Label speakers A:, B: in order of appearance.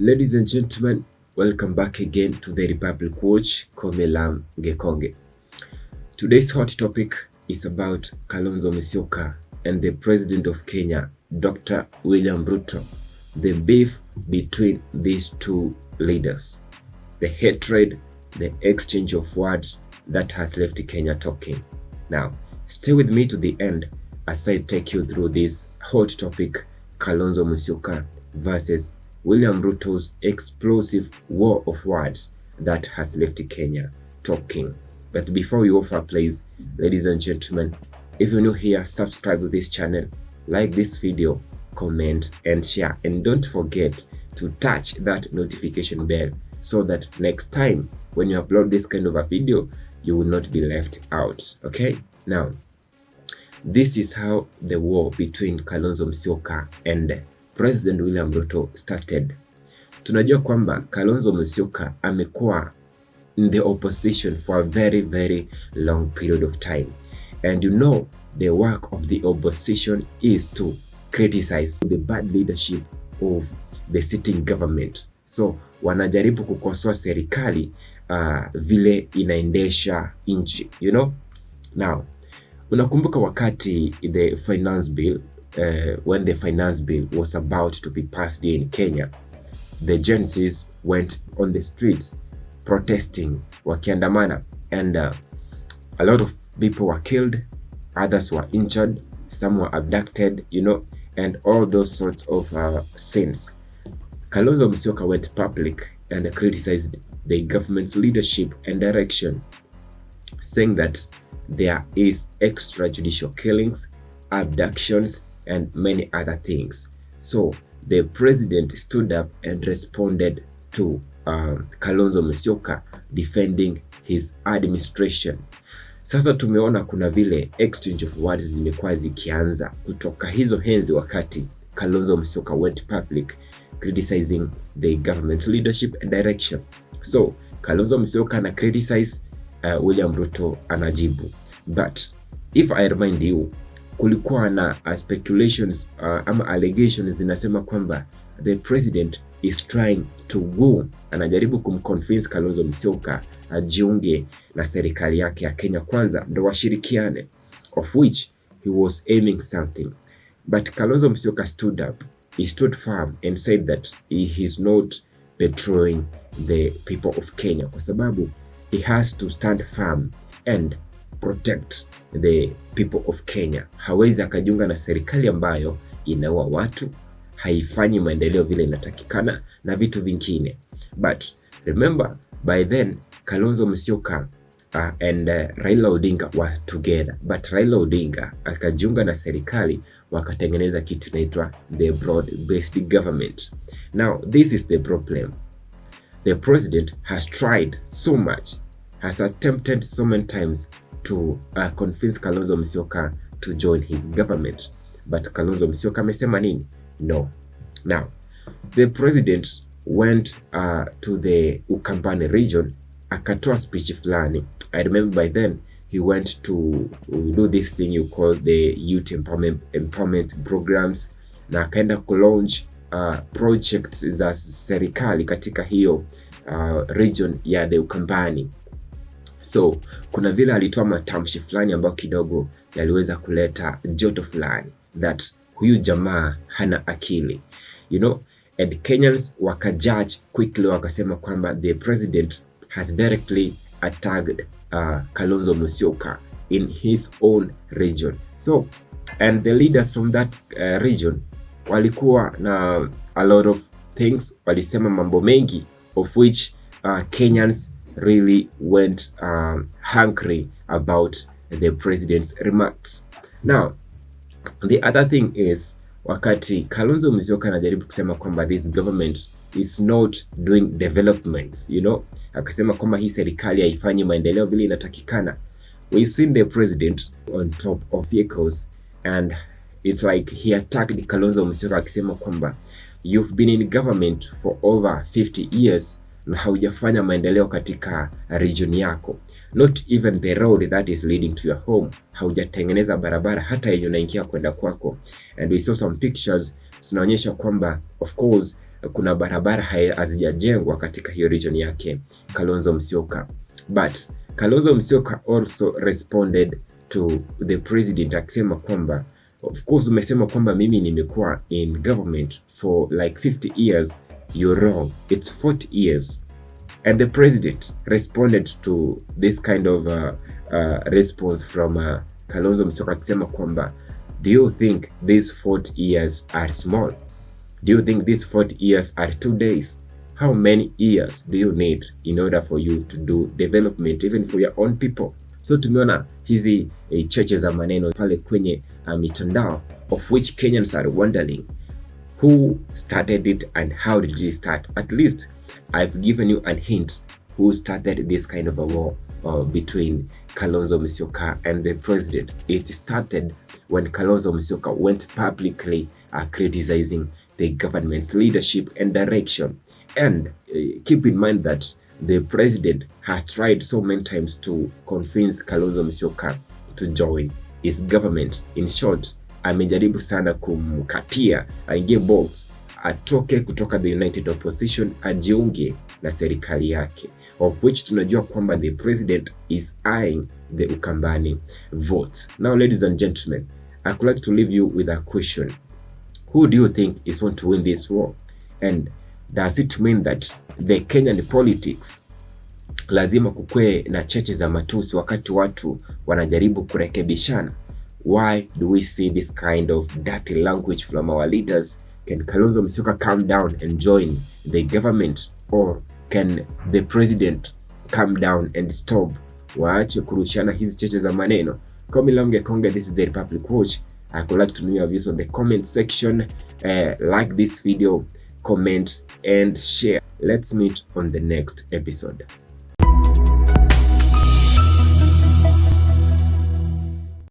A: Ladies and gentlemen, welcome back again to the Republic Watch. Komelam Gekonge. Today's hot topic is about Kalonzo Musyoka and the President of Kenya, Dr. William Ruto. The beef between these two leaders. The hatred, the exchange of words that has left Kenya talking. Now, stay with me to the end as I take you through this hot topic, Kalonzo Musyoka versus William Ruto's explosive war of words that has left Kenya talking. But before we offer plays, ladies and gentlemen, if you're new here, subscribe to this channel, like this video, comment and share, and don't forget to touch that notification bell so that next time when you upload this kind of a video, you will not be left out. Okay, now this is how the war between Kalonzo Musyoka and President William Ruto started. Tunajua kwamba Kalonzo Musyoka amekuwa in the opposition for a very long period of time, and you know the work of the opposition is to criticize the bad leadership of the sitting government. So wanajaribu kukosoa serikali vile inaendesha nchi, you know. Now unakumbuka wakati the finance bill when the finance bill was about to be passed in Kenya, the Gen Zs went on the streets protesting, wakiandamana, and a lot of people were killed, others were injured, some were abducted, you know, and all those sorts of sins. Kalonzo Musyoka went public and criticized the government's leadership and direction, saying that there is extrajudicial killings, abductions, and many other things. So the president stood up and responded to Kalonzo Musyoka defending his administration. Sasa tumeona kuna vile exchange of words zimekuwa zikianza kutoka hizo enzi wakati Kalonzo Musyoka went public criticizing the government's leadership and direction. So Kalonzo Musyoka ana criticize, William Ruto anajibu. But if I remind you, kulikuwa na speculations ama allegations zinasema kwamba the president is trying to woo, anajaribu kumconvince Kalonzo Musyoka ajiunge na serikali yake ya Kenya Kwanza ndo washirikiane, of which he was aiming something. But Kalonzo Musyoka stood up, he stood firm and said that he is not betraying the people of Kenya, kwa sababu he has to stand firm and protect the people of Kenya. Hawezi akajiunga na serikali ambayo inaua watu, haifanyi maendeleo vile inatakikana na vitu vingine. But remember, by then Kalonzo Musyoka and Raila Odinga were together, but Raila Odinga akajiunga na serikali, wakatengeneza kitu inaitwa the broad-based government. Now this is the problem. The president has tried so much, has attempted so many times to convince Kalonzo Musyoka to join his government, but Kalonzo Musyoka amesema nini? No. Now the president went to the Ukambani region, akatoa speech fulani. I remember by then he went to do this thing you call the youth empowerment programs, na akaenda kulaunch projects za serikali katika hiyo region ya the Ukambani. So kuna vile alitoa matamshi fulani ambayo kidogo yaliweza kuleta joto fulani that huyu jamaa hana akili, you know, and Kenyans wakajudge quickly, wakasema kwamba the president has directly attacked Kalonzo Musyoka in his own region. So and the leaders from that region walikuwa na a lot of things, walisema mambo mengi, of which Kenyans really went hungry about the president's remarks. Now the other thing is, wakati Kalonzo Musyoka anajaribu kusema kwamba this government is not doing developments, you know, akasema kwamba hii serikali haifanyi maendeleo vile inatakikana, we've seen the president on top of vehicles and it's like he attacked Kalonzo Musyoka akisema kwamba you've been in government for over 50 years na haujafanya maendeleo katika region yako. Not even the road that is leading to your home, haujatengeneza barabara hata yenye unaingia kwenda kwako. And we saw some pictures zinaonyesha kwamba of course kuna barabara hazijajengwa katika hiyo region yake Kalonzo Musyoka. But Kalonzo Musyoka also responded to the president akisema kwamba, of course umesema kwamba mimi nimekuwa in government for like 50 years. You're wrong, it's 40 years. And the president responded to this kind of response from Kalonzo Musyoka akisema kwamba, do you think these 40 years are small? Do you think these 40 years are 2 days? How many years do you need in order for you to do development even for your own people? So tumeona hizi cheche za maneno pale kwenye mitandao, of which Kenyans are wondering who started it and how did it start. At least I've given you a hint who started this kind of a war between Kalonzo Musyoka and the president. It started when Kalonzo Musyoka went publicly criticizing the government's leadership and direction. And keep in mind that the president has tried so many times to convince Kalonzo Musyoka to join his government. In short, amejaribu sana kumkatia aingie box, atoke kutoka the United Opposition ajiunge na serikali yake, of which tunajua kwamba the president is eyeing the Ukambani votes. Now, ladies and gentlemen, I would like to leave you with a question. Who do you think is going to win this war? And does it mean that the Kenyan politics lazima kukwe na cheche za matusi wakati watu wanajaribu kurekebishana? Why do we see this kind of dirty language from our leaders? Can Kalonzo Musyoka calm down and join the government, or can the president calm down and stop? Waache kurushana hizi cheche za maneno. Kalonzo Musyoka, this is the Republic Watch. I would like to know your views on the comment section. Like this video, comment and share. Let's meet on the next episode.